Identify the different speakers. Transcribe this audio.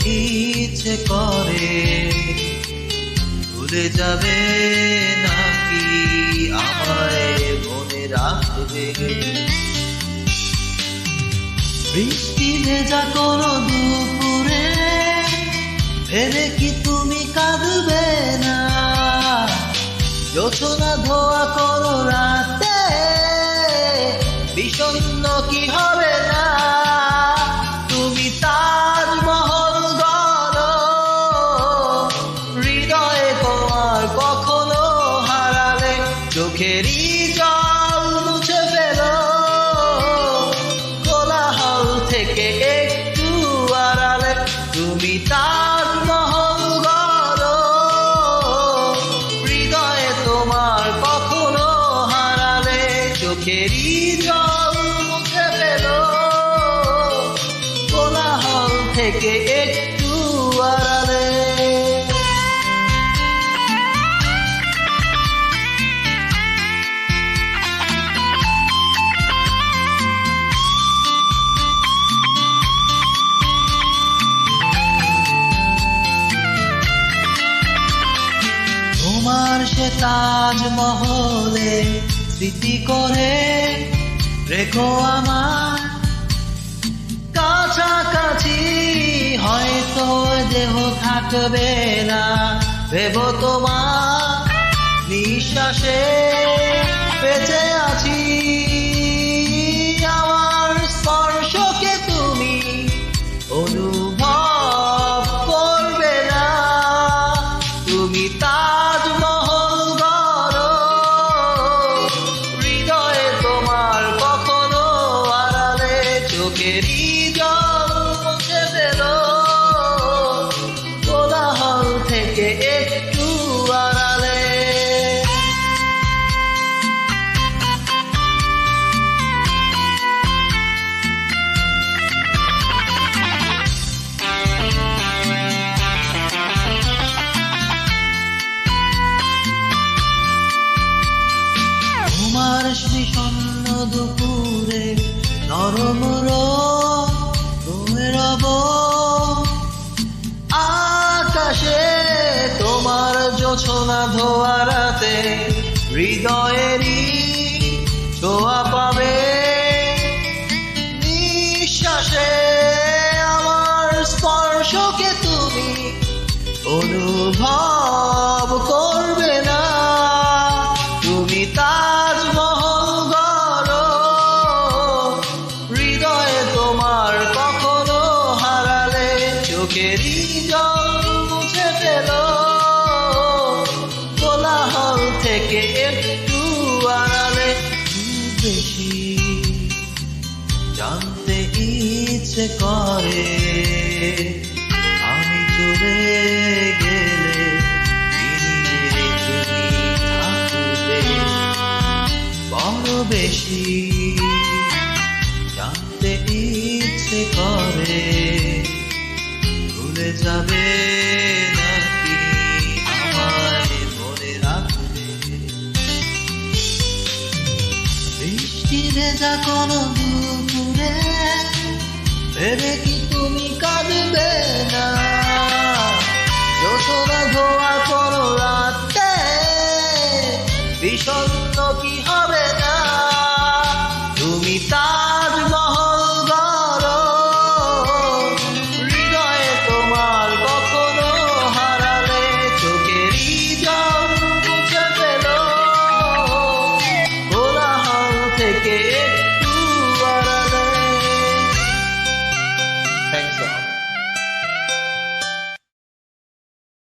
Speaker 1: ইচ্ছে করে ভুলে যাবে নাকি আমায় মনে রাখবে। বৃষ্টি ভেজা কোনো দুপুরে ভেবে কি তুমি কাঁদবে না? জোছনা ধোয়া কোনো রাতে বিষণ্ণ কি হবে না? তুমি তাজমহল গড়ো হৃদয়ে তোমার কখনো হারালে চোখেরই জল মুছে ফেলো কোলাহল থেকে একটু আড়ালে। তুমি তাজমহল গড়ো হৃদয়ে তোমার কখনো হারালে চোখেরই জল মুছে ফেলো কোলাহল থেকে একটু আড়ালে। তোমার সে তাজমহলে স্মৃতি করে রেখো আমার কাছাকাছি, হয়তো দেহ থাকবে না ভেবো তোমার নিঃশ্বাসে বেঁচে আছি। আমার স্পর্শকে তুমি অনুভব করবে না? তুমি তাজমহল গড়ো হৃদয়ে তোমার কখনো আড়ালে চোখেরই জল মুছে ফেলো কোলাহল থেকে একটু আড়ালে। তোমার বিষণ্ণ দুপুরে নরম রোদে রব আকাশে তোমার জোছনা ধোয়া রাতে হৃদয়েরই ছোঁয়া পাবে নিঃশ্বাসে। আমার স্পর্শকে তুমি অনুভব করবে না? তুমি তাজমহল গড়ো হৃদয়ে তোমার কখনো হারালে চোখেরই জল মুছে ফেলো কোলাহল থেকে একটু আড়ালে। বেশি জানতে ইচ্ছে করে আমি চলে গেলে বড় বেশি জানতে ইচ্ছে করে ভুলে যাবে নাকি আমায় মনে রাখবে। বৃষ্টি ভেজা কোনো দুপুরে ভেবে কি তুমি কাঁদবে না?